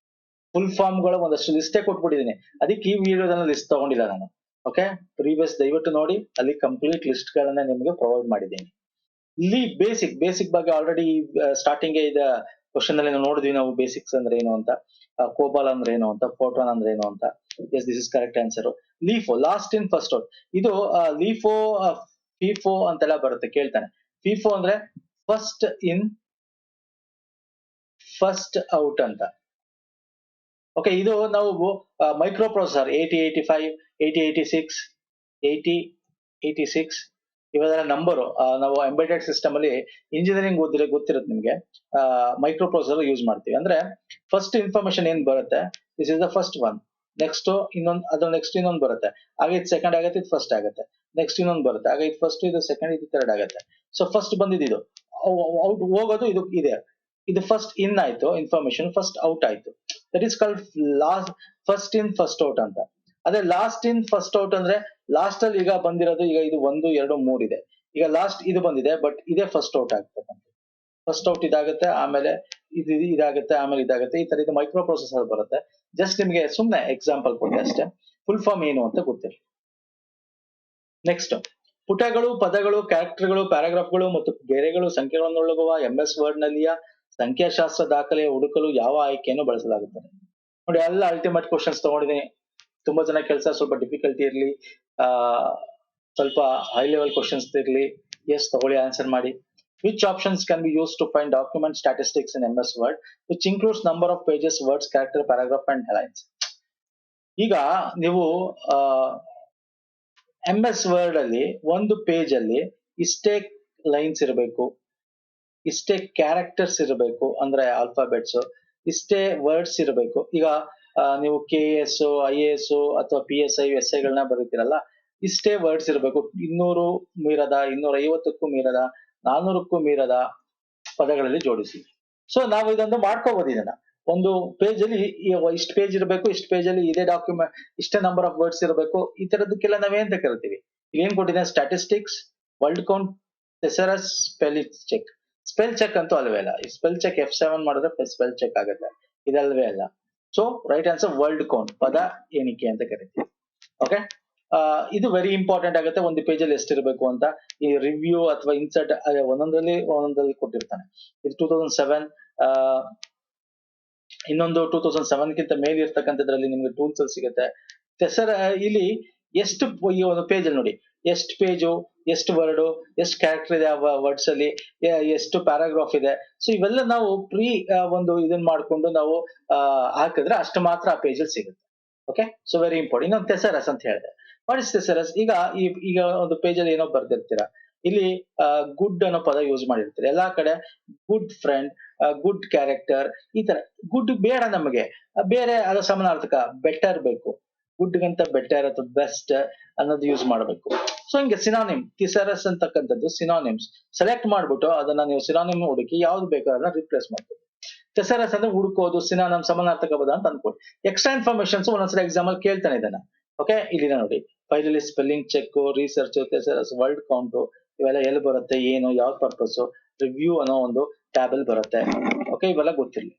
Full form ಗಳು ಒಂದಷ್ಟು ಲಿಸ್ಟೇ ಕೊಟ್ಬಿಟ್ಟಿದ್ದೀನಿ. ಅದಕ್ಕೆ ಈ ವಿಡಿಯೋದಲ್ಲಿ ಲಿಸ್ಟ್ ತಗೊಂಡಿಲ್ಲ ನಾನು. ಓಕೆ, ಪ್ರೀವಿಯಸ್ ದಯವಿಟ್ಟು ನೋಡಿ, ಅಲ್ಲಿ ಕಂಪ್ಲೀಟ್ ಲಿಸ್ಟ್ ಗಳನ್ನ ನಿಮಗೆ ಪ್ರೊವೈಡ್ ಮಾಡಿದ್ದೀನಿ. ಇಲ್ಲಿ ಬೇಸಿಕ್ ಬಗ್ಗೆ ಆಲ್ರೆಡಿ ಸ್ಟಾರ್ಟಿಂಗ್ ಇದ ಕ್ವಶನ್ ಅಲ್ಲಿ ನೋಡಿದ್ವಿ ನಾವು. ಬೇಸಿಕ್ಸ್ ಅಂದ್ರೆ ಏನು ಅಂತ, ಕೋಬಾಲ್ ಅಂದ್ರೆ ಏನು ಅಂತ, ಫೋಟಾನ್ ಅಂದ್ರೆ ಏನು ಅಂತ. Yes, this is correct answer. LIFO last in first out. ಇದು LIFO FIFO ಅಂತೆಲ್ಲ ಬರುತ್ತೆ, ಕೇಳ್ತಾನೆ. FIFO ಅಂದ್ರೆ ಫಸ್ಟ್ ಇನ್ ಫಸ್ಟ್ ಔಟ್ ಅಂತ. ಓಕೆ, ಇದು ನಾವು ಮೈಕ್ರೋ ಪ್ರೊಸೆಸರ್ 8085, 8086, 8086 ಇವೆಲ್ಲ ನಂಬರು ನಾವು ಎಂಬೆಡೆಡ್ ಸಿಸ್ಟಮ್ ಅಲ್ಲಿ ಇಂಜಿನಿಯರಿಂಗ್ ಗೊತ್ತಿರುತ್ತೆ ನಿಮ್ಗೆ. ಮೈಕ್ರೋ ಪ್ರೊಸೆಸರ್ ಯೂಸ್ ಮಾಡ್ತೀವಿ. ಅಂದ್ರೆ ಫಸ್ಟ್ ಇನ್ಫಾರ್ಮೇಶನ್ ಏನ್ ಬರುತ್ತೆ, this is the first one. Next ಇನ್ನೊಂದು, ಅದು ನೆಕ್ಸ್ಟ್ ಇನ್ನೊಂದು ಬರುತ್ತೆ. ಆಗ ಇದು ಸೆಕೆಂಡ್ ಆಗುತ್ತೆ, ಇದು ಫಸ್ಟ್ ಆಗುತ್ತೆ. ನೆಕ್ಸ್ಟ್ ಇನ್ನೊಂದು ಬರುತ್ತೆ, ಆಗ ಇದು ಫಸ್ಟ್, ಇದು ಸೆಕೆಂಡ್, ಇದು ಥರ್ಡ್ ಆಗುತ್ತೆ. ಸೊ ಫಸ್ಟ್ ಬಂದಿದ್ದು ಔಟ್ ಹೋಗೋದು ಇದು ಇದೆ. ಇದು ಫಸ್ಟ್ ಇನ್ ಆಯ್ತು ಇನ್ಫಾರ್ಮೇಶನ್, ಫಸ್ಟ್ ಔಟ್ ಆಯ್ತು. That is called last first in first out ಅಂತ. ಅದೇ ಲಾಸ್ಟ್ ಇನ್ ಫಸ್ಟ್ ಔಟ್ ಅಂದ್ರೆ ಲಾಸ್ಟ್ ಅಲ್ಲಿ ಈಗ ಬಂದಿರೋದು, ಈಗ ಇದು 1, 2, 3 ಇದೆ. ಈಗ ಲಾಸ್ಟ್ ಇದು ಬಂದಿದೆ, ಬಟ್ ಇದೇ ಫಸ್ಟ್ ಔಟ್ ಆಗ್ತಕ್ಕಂಥ. ಫಸ್ಟ್ ಔಟ್ ಇದಾಗುತ್ತೆ, ಆಮೇಲೆ ಇದಾಗುತ್ತೆ, ಆಮೇಲೆ ಇದಾಗುತ್ತೆ. ಈ ತರ ಇದು ಮೈಕ್ರೋ ಪ್ರೊಸೆಸರ್ ಬರುತ್ತೆ. ಜಸ್ಟ್ ನಿಮ್ಗೆ ಸುಮ್ನೆ ಎಕ್ಸಾಂಪಲ್ ಕೊಟ್ಟೆ ಅಷ್ಟೇ. ಫುಲ್ ಫಾರ್ಮ್ ಏನು ಅಂತ ಗೊತ್ತಿರಲಿ. ನೆಕ್ಸ್ಟ್, ಪುಟಗಳು, ಪದಗಳು, ಕ್ಯಾರೆಕ್ಟರ್ಗಳು, ಪ್ಯಾರಾಗ್ರಾಫ್ಗಳು ಮತ್ತು ಗೆರೆಗಳು ಸಂಖ್ಯೆಗಳನ್ನೊಳಗುವ MS ವರ್ಡ್ ನಲ್ಲಿಯ ಸಂಖ್ಯಾಶಾಸ್ತ್ರ ದಾಖಲೆಯ ಹುಡುಕಲು ಯಾವ ಆಯ್ಕೆಯನ್ನು ಬಳಸಲಾಗುತ್ತದೆ? ನೋಡಿ, ಎಲ್ಲ ಅಲ್ಟಿಮೇಟ್ ಕ್ವಶನ್ಸ್ ತಗೊಂಡಿದ್ದೀನಿ. ತುಂಬಾ ಜನ ಕೆಲಸ ಸ್ವಲ್ಪ ಡಿಫಿಕಲ್ಟಿ ಇರಲಿ, ಸ್ವಲ್ಪ ಹೈ ಲೆವೆಲ್ ಕ್ವಶನ್ಸ್ ಇರಲಿ. ಎಸ್, ತಗೊಳ್ಳಿ, ಆನ್ಸರ್ ಮಾಡಿ. Which options can be used to find document statistics in MS Word, which includes number of pages, words, character, paragraph and lines? ಈಗ ನೀವು MS Word ಅಲ್ಲಿ ಒಂದು ಪೇಜ್ ಅಲ್ಲಿ ಇಷ್ಟೇ ಲೈನ್ಸ್ ಇರಬೇಕು, ಇಷ್ಟೇ ಕ್ಯಾರೆಕ್ಟರ್ಸ್ ಇರಬೇಕು, ಅಂದ್ರೆ ಆಲ್ಫಾಬೆಟ್ಸ್, ಇಷ್ಟೇ ವರ್ಡ್ಸ್ ಇರಬೇಕು. ಈಗ ನೀವು KS, IAS ಅಥವಾ PSI, SI ಗಳನ್ನ ಬರೀತೀರಲ್ಲ, ಇಷ್ಟೇ ವರ್ಡ್ಸ್ ಇರಬೇಕು. 200 ಮೀರದ, 250ಕ್ಕೂ ಮೀರದ, 400ಕ್ಕೂ ಮೀರದ ಪದಗಳಲ್ಲಿ ಜೋಡಿಸಿ. ಸೊ ನಾವು ಇದೊಂದು ಮಾಡ್ಕೋಬಹುದು. ಇದನ್ನ ಒಂದು ಪೇಜ್ ಅಲ್ಲಿ ಇಷ್ಟು ಪೇಜ್ ಇರಬೇಕು, ಇಷ್ಟು ಪೇಜ್ ಅಲ್ಲಿ ಇದೇ ಡಾಕ್ಯುಮೆಂಟ್, ಇಷ್ಟೇ ನಂಬರ್ ಆಫ್ ವರ್ಡ್ಸ್ ಇರಬೇಕು. ಈ ತರದಕ್ಕೆಲ್ಲ ನಾವೇಂತ ಕರಿತೀವಿ? ಏನ್ ಕೊಟ್ಟಿದ್ದೇನೆ? Statistics, world count, thesaurus, spell check. Spell check ಅಂತೂ ಅಲ್ವೇ ಅಲ್ಲ. ಈ ಸ್ಪೆಲ್ ಚೆಕ್ F7 ಮಾಡಿದ್ರೆ ಸ್ಪೆಲ್ ಚೆಕ್ ಆಗುತ್ತೆ, ಇದಲ್ವೇ ಅಲ್ಲ. So right answer world count, ಪದ ಎಣಿಕೆ ಅಂತ ಕರಿತೀವಿ. ಓಕೆ, ಇದು ವೆರಿ ಇಂಪಾರ್ಟೆಂಟ್ ಆಗುತ್ತೆ. ಒಂದು ಪೇಜ್ ಅಲ್ಲಿ ಎಷ್ಟಿರಬೇಕು ಅಂತ. ಈ ರಿವ್ಯೂ ಅಥವಾ ಇನ್ಸರ್ಟ್ ಒಂದೊಂದಲ್ಲಿ ಕೊಟ್ಟಿರ್ತಾನೆ. ಇದು 2007 ಇನ್ನೊಂದು 2007 ಗಿಂತ ಮೇಲೆ ಇರ್ತಕ್ಕಂಥದ್ರಲ್ಲಿ ನಿಮ್ಗೆ ಟೂಲ್ಸ್ ಅಲ್ಲಿ ಸಿಗುತ್ತೆ. ಸರ್ ಇಲ್ಲಿ ಎಷ್ಟು ಈ ಒಂದು ಪೇಜ್ ಅಲ್ಲಿ ನೋಡಿ, ಎಷ್ಟು ಪೇಜು, ಎಷ್ಟು ವರ್ಡ್, ಎಷ್ಟು ಕ್ಯಾರೆಕ್ಟರ್ ಇದೆ ಆ ವರ್ಡ್ಸ್ ಅಲ್ಲಿ, ಎಷ್ಟು ಪ್ಯಾರಾಗ್ರಾಫ್ ಇದೆ. ಸೊ ಇವೆಲ್ಲ ನಾವು ಒಂದು ಇದನ್ನ ಮಾಡ್ಕೊಂಡು ನಾವು ಹಾಕಿದ್ರೆ ಅಷ್ಟು ಮಾತ್ರ ಆ ಪೇಜ್ ಅಲ್ಲಿ ಸಿಗುತ್ತೆ. Okay, so very important. ಇನ್ನೊಂದು ಥೆಸರಸ್ ಅಂತ ಹೇಳಿದೆ. What is thesaurus? ಈಗ ಒಂದು ಪೇಜ್ ಅಲ್ಲಿ ಏನೋ ಬರ್ದಿರ್ತೀರಾ, ಇಲ್ಲಿ ಗುಡ್ ಅನ್ನೋ ಪದ ಯೂಸ್ ಮಾಡಿರ್ತೀರಿ ಎಲ್ಲಾ ಕಡೆ. ಗುಡ್ ಫ್ರೆಂಡ್, ಗುಡ್ ಕ್ಯಾರೆಕ್ಟರ್, ಈ ತರ. ಗುಡ್ ಬೇಡ ನಮಗೆ, ಬೇರೆ ಅದು ಸಮಾನಾರ್ಥಕ ಬೆಟರ್ ಬೇಕು. ಗುಡ್ ಗಂತ ಬೆಟರ್ ಅಥವಾ ಬೆಸ್ಟ್ ಅನ್ನೋದು ಯೂಸ್ ಮಾಡಬೇಕು. ಸೊ ಹಿಂಗೆ ಸಿನಾನಿಮ್, ಥಿಸರಸ್ ಅಂತಕ್ಕಂಥದ್ದು ಸಿನಾನಿಮ್ಸ್ ಸೆಲೆಕ್ಟ್ ಮಾಡ್ಬಿಟ್ಟು ಅದನ್ನ ನೀವು ಸಿನಾನಿಮ್ ಹುಡುಕಿ ಯಾವ್ದು ಬೇಕೋ ಅದನ್ನ ರಿಪ್ಲೇಸ್ ಮಾಡ್ಬೋದು. ಥೆಸರಸ್ ಅಂದ್ರೆ ಹುಡುಕೋದು, ಸಿನಾನಿಮ್ ಸಮಾನಾರ್ಥಕ ಪದ ಅಂತ ಅನ್ಕೊಳ್ಳಿ. ಎಕ್ಸ್ಟ್ರಾ ಇನ್ಫಾರ್ಮೇಶನ್ಸ್ ಒಂದೊಂದ್ಸಲ ಎಕ್ಸಾಮ್ ಅಲ್ಲಿ ಕೇಳ್ತಾನೆ ಇದನ್ನ. ಓಕೆ, ಇಲ್ಲಿನ ನೋಡಿ, finally spelling check, research, thesaurus, word count, ಇವೆಲ್ಲ ಎಲ್ಲಿ ಬರುತ್ತೆ, ಏನು, ಯಾವ ಪರ್ಪಸ್, ರಿವ್ಯೂ ಅನ್ನೋ ಒಂದು ಟ್ಯಾಬ್ ಅಲ್ಲಿ ಬರುತ್ತೆ. ಓಕೆ, ಇವೆಲ್ಲ ಗೊತ್ತಿರಲಿ.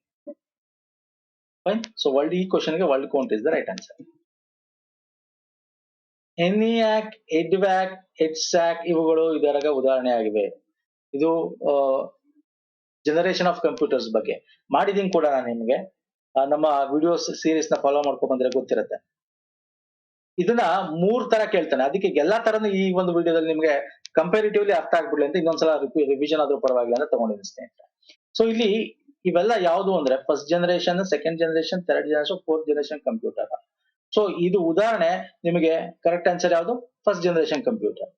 ಫೈನ್. ಸೊ ಈ ಕ್ವಶನ್ಗೆ world count is the right answer. ENIAC, EDVAC, EDSAC ಇವುಗಳು ಇದರಾಗ ಉದಾಹರಣೆ ಆಗಿವೆ. ಇದು ಜನರೇಷನ್ ಆಫ್ ಕಂಪ್ಯೂಟರ್ಸ್ ಬಗ್ಗೆ ಮಾಡಿದೀನಿ ಕೂಡ ನಾನು ನಿಮ್ಗೆ. ನಮ್ಮ ವಿಡಿಯೋಸ್ ಸೀರೀಸ್ ನ ಫಾಲೋ ಮಾಡ್ಕೊಂಡ್ ಬಂದ್ರೆ ಗೊತ್ತಿರುತ್ತೆ. ಇದನ್ನ 3 ತರ ಕೇಳ್ತಾನೆ, ಅದಕ್ಕೆ ಎಲ್ಲಾ ತರನು ಈ ಒಂದು ವಿಡಿಯೋದಲ್ಲಿ ನಿಮ್ಗೆ ಕಂಪೇರಿಟಿವ್ಲಿ ಅರ್ಥ ಆಗ್ಬಿಡ್ಲಿ ಅಂತ ಇನ್ನೊಂದ್ಸಲ ರಿವಿಷನ್ ಆದ್ರೂ ಪರವಾಗಿಲ್ಲ ಅಂತ ತಗೊಂಡಿದ್ದೀನಿ ಸ್ನೇಹಿತರೆ. ಸೊ ಇಲ್ಲಿ ಇವೆಲ್ಲ ಯಾವುದು ಅಂದ್ರೆ first generation, second generation, third generation, fourth generation computer. So ಇದು ಉದಾಹರಣೆ ನಿಮಗೆ. ಕರೆಕ್ಟ್ ಆನ್ಸರ್ ಯಾವುದು? First generation computer.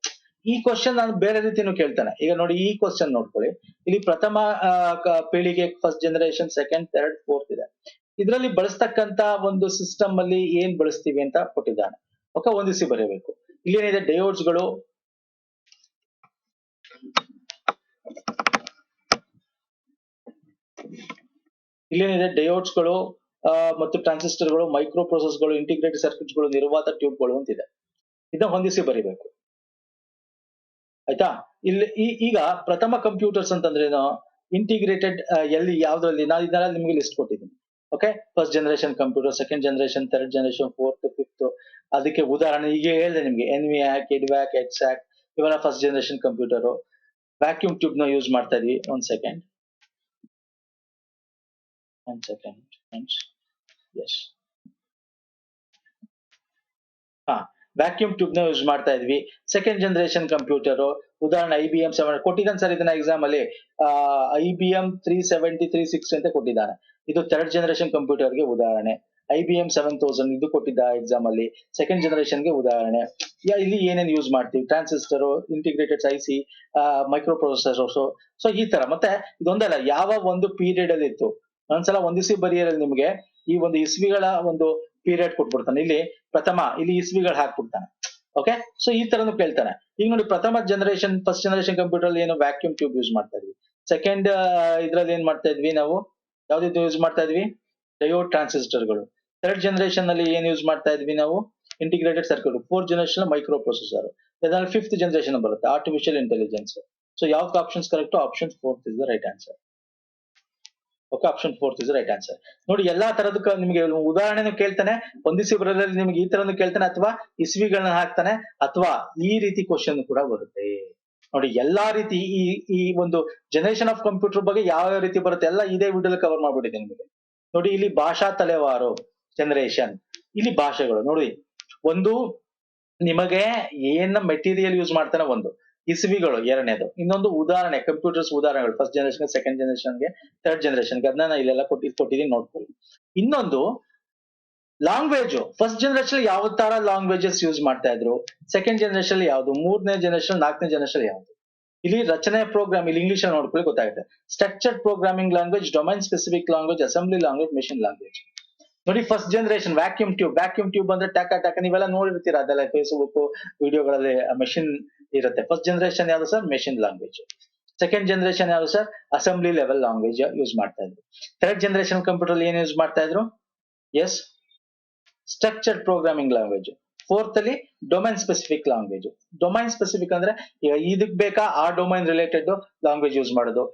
ಈ ಕ್ವಶನ್ ನಾನು ಬೇರೆ ರೀತಿನೂ ಕೇಳ್ತಾನೆ. ಈಗ ನೋಡಿ, ಈ ಕ್ವಶನ್ ನೋಡ್ಕೊಳ್ಳಿ. ಇಲ್ಲಿ ಪ್ರಥಮ ಪೀಳಿಗೆ first generation, second, third, fourth ಇದೆ. ಇದರಲ್ಲಿ ಬಳಸ್ತಕ್ಕಂತ ಒಂದು ಸಿಸ್ಟಮ್ ಅಲ್ಲಿ ಏನ್ ಬಳಸ್ತೀವಿ ಅಂತ ಕೊಟ್ಟಿದ್ದಾನೆ. ಓಕೆ, ಹೊಂದಿಸಿ ಬರೆಯಬೇಕು. ಇಲ್ಲೇನಿದೆ, ಡಯೋಡ್ಸ್ಗಳು, ಇಲ್ಲೇನಿದೆ ಡಯೋಡ್ಸ್ಗಳು ಮತ್ತು ಟ್ರಾನ್ಸಿಸ್ಟರ್ಗಳು, ಮೈಕ್ರೋ ಪ್ರೊಸೆಸ್ಗಳು, ಇಂಟಿಗ್ರೇಟೆಡ್ ಸರ್ಕ್ಯೂಟ್ಗಳು, ನಿರ್ವಾತ ಟ್ಯೂಬ್ಗಳು ಅಂತಿದೆ. ಇದನ್ನ ಹೊಂದಿಸಿ ಬರಿಬೇಕು. ಆಯ್ತಾ? ಇಲ್ಲಿ ಈಗ ಪ್ರಥಮ ಕಂಪ್ಯೂಟರ್ಸ್ ಅಂತಂದ್ರೆ ಏನು? ಇಂಟಿಗ್ರೇಟೆಡ್ ಎಲ್ಲಿ ಯಾವ್ದ್ರಲ್ಲಿ ನಾನು ಇದನ್ನ ನಿಮ್ಗೆ ಲಿಸ್ಟ್ ಕೊಟ್ಟಿದ್ದೀನಿ. Okay, first generation computer, second generation, third generation, fourth, fifth. ಅದಕ್ಕೆ ಉದಾಹರಣೆ ಈಗ ಹೇಳಿದೆ ನಿಮ್ಗೆ, ಎನ್ವಿಯಾಕ್, ಎಡ್ವ್ಯಾಕ್, ಎಡ್ಸ್ಯಾಕ್ ಇವೆಲ್ಲ first generation computer. Vacuum tube ನ ಯೂಸ್ ಮಾಡ್ತಾ ಇದೀವಿ. ಒಂದ್ ಸೆಕೆಂಡ್. ಎಸ್, ವ್ಯಾಕ್ಯೂಮ್ ಟ್ಯೂಬ್ ನ ಯೂಸ್ ಮಾಡ್ತಾ ಇದ್ವಿ. ಸೆಕೆಂಡ್ ಜನರೇಷನ್ ಕಂಪ್ಯೂಟರ್ ಉದಾಹರಣೆ IBM 7 ಕೊಟ್ಟಿದ್ದಾನೆ ಸರ್ ಇದನ್ನ ಎಕ್ಸಾಮ್ ಅಲ್ಲಿ. IBM 370, 360 ಅಂತ ಕೊಟ್ಟಿದ್ದಾನೆ. ಇದು ಥರ್ಡ್ ಜನರೇಷನ್ ಕಂಪ್ಯೂಟರ್ ಗೆ ಉದಾಹರಣೆ. IBM 7000 ಇದು ಕೊಟ್ಟಿದ್ದ ಎಕ್ಸಾಮ್ ಅಲ್ಲಿ. ಸೆಕೆಂಡ್ ಜನರೇಷನ್ ಗೆ ಉದಾಹರಣೆ. ಇಲ್ಲಿ ಏನೇನು ಯೂಸ್ ಮಾಡ್ತೀವಿ? Transistor, integrated IC, micro processors. So ಈ ತರ. ಮತ್ತೆ ಇದೊಂದಲ್ಲ, ಯಾವ ಒಂದು ಪೀರಿಯಡ್ ಅಲ್ಲಿ ಇತ್ತು. ಒಂದ್ಸಲ ಹೊಂದಿಸಿ ಬರೆಯರಲ್ಲಿ ನಿಮ್ಗೆ ಈ ಒಂದು ಇಸ್ವಿಗಳ ಒಂದು ಪೀರಿಯಡ್ ಕೊಟ್ಬಿಡ್ತಾನೆ. ಇಲ್ಲಿ ಪ್ರಥಮ, ಇಲ್ಲಿ ಇಸ್ವಿಗಳು ಹಾಕ್ಬಿಡ್ತಾನೆ. ಓಕೆ, ಸೊ ಈ ತರನು ಕೇಳ್ತಾನೆ. ಈಗ ನೋಡಿ, ಪ್ರಥಮ ಜನರೇಷನ್ ಫಸ್ಟ್ ಜನರೇಷನ್ ಕಂಪ್ಯೂಟರ್ ಅಲ್ಲಿ ಏನು ವ್ಯಾಕ್ಯೂಮ್ ಟ್ಯೂಬ್ ಯೂಸ್ ಮಾಡ್ತಾ ಇದ್ವಿ. ಸೆಕೆಂಡ್ ಇದ್ರಲ್ಲಿ ಏನ್ ಮಾಡ್ತಾ ಇದ್ವಿ ನಾವು? ಯಾವ್ದು ಯೂಸ್ ಮಾಡ್ತಾ ಇದ್ವಿ? ಡಯೋಡ್ ಟ್ರಾನ್ಸಿಸ್ಟರ್ಗಳು. ಥರ್ಡ್ ಜನರೇಷನ್ ಅಲ್ಲಿ ಏನ್ ಯೂಸ್ ಮಾಡ್ತಾ ಇದ್ವಿ ನಾವು? Integrated circuit. Fourth generation micro processor. ಇದ್ರಲ್ಲಿ ಫಿಫ್ತ್ ಜನರೇಷನ್ ಬರುತ್ತೆ ಆರ್ಟಿಫಿಷಿಯಲ್ ಇಂಟೆಲಿಜೆನ್ಸ್. ಸೊ ಯಾವ್ದು options correct? Option 4 is the right answer. Okay, option 4 is right answer. ನೋಡಿ, ಎಲ್ಲಾ ತರದಕ್ಕ ನಿಮಗೆ ಉದಾಹರಣೆನೂ ಕೇಳ್ತಾನೆ, ಹೊಂದಿಸಿ ಬರೋದ್ರಲ್ಲಿ ನಿಮ್ಗೆ ಈ ತರನು ಕೇಳ್ತಾನೆ, ಅಥವಾ ಇಸ್ವಿಗಳನ್ನ ಹಾಕ್ತಾನೆ, ಅಥವಾ ಈ ರೀತಿ ಕ್ವಶನ್ ಕೂಡ ಬರುತ್ತೆ. ನೋಡಿ, ಎಲ್ಲಾ ರೀತಿ ಈ ಒಂದು ಜನರೇಷನ್ ಆಫ್ ಕಂಪ್ಯೂಟರ್ ಬಗ್ಗೆ ಯಾವ ರೀತಿ ಬರುತ್ತೆ ಎಲ್ಲ ಇದೇ ವಿಡಿಯೋದಲ್ಲಿ ಕವರ್ ಮಾಡ್ಬಿಟ್ಟಿದೆ ನಿಮಗೆ. ನೋಡಿ, ಇಲ್ಲಿ ಭಾಷಾ ತಲೆವಾರು ಜನರೇಷನ್, ಇಲ್ಲಿ ಭಾಷೆಗಳು ನೋಡಿ. ಒಂದು ನಿಮಗೆ ಏನ ಮೆಟೀರಿಯಲ್ ಯೂಸ್ ಮಾಡ್ತಾನೆ, ಒಂದು ಇಸ್ವಿಗಳು ಎರಡನೇದು, ಇನ್ನೊಂದು ಉದಾಹರಣೆ ಕಂಪ್ಯೂಟರ್ಸ್ ಉದಾಹರಣೆಗಳು ಫಸ್ಟ್ ಜನರೇಷನ್, ಸೆಕೆಂಡ್ ಜನರೇಷನ್ಗೆ, ಥರ್ಡ್ ಜನರೇಷನ್ಗೆ. ಅದನ್ನ ನಾನು ಇಲ್ಲೆಲ್ಲ ಕೊಟ್ಟಿದ್ದೀನಿ, ನೋಡ್ಕೊಳ್ಳಿ. ಇನ್ನೊಂದು ಲ್ಯಾಂಗ್ವೇಜ್. ಫಸ್ಟ್ ಜನರೇಷನ್ ಯಾವ ತರ ಲ್ಯಾಂಗ್ವೇಜಸ್ ಯೂಸ್ ಮಾಡ್ತಾ ಇದ್ರು, ಸೆಕೆಂಡ್ ಜನರೇಷನ್ ಯಾವ್ದು, ಮೂರನೇ ಜನರೇಷನ್, ನಾಲ್ಕನೇ ಜನರೇಷನ್ ಯಾವ್ದು. ಇಲ್ಲಿ ರಚನೆ ಪ್ರೋಗ್ರಾಮ್, ಇಲ್ಲಿ ಇಂಗ್ಲಿಷ್ ಅಲ್ಲಿ ನೋಡ್ಕೊಳ್ಳಿ ಗೊತ್ತಾಗುತ್ತೆ. Structured programming language, domain specific language, assembly language, machine language. ನೋಡಿ, ಫಸ್ಟ್ ಜನರೇಷನ್ ವ್ಯಾಕ್ಯೂಮ್ ಟ್ಯೂಬ್ ಅಂದ್ರೆ ಟಕ ನೀವೆಲ್ಲ ನೋಡಿರ್ತೀರಾ ಅದೆಲ್ಲ ಫೇಸ್ಬುಕ್ ವಿಡಿಯೋಗಳಲ್ಲಿ. ಮೆಷಿನ್ ಇರುತ್ತೆ. ಫಸ್ಟ್ ಜನರೇಷನ್ ಯಾವ್ದು sir? Machine language. Second generation ಯಾವ್ದು sir? Assembly level language use ಮಾಡ್ತಾ ಇದ್ರು. ಥರ್ಡ್ ಜನರೇಷನ್ ಕಂಪ್ಯೂಟರ್ ಏನ್ ಯೂಸ್ ಮಾಡ್ತಾ ಇದ್ರು? Yes, structured programming language. Fourth ಅಲ್ಲಿ domain specific language. Domain specific ಅಂದ್ರೆ ಇದಕ್ ಬೇಕಾ ಆ ಡೊಮೈನ್ ರಿಲೇಟೆಡ್ ಲ್ಯಾಂಗ್ವೇಜ್ ಯೂಸ್ ಮಾಡೋದು.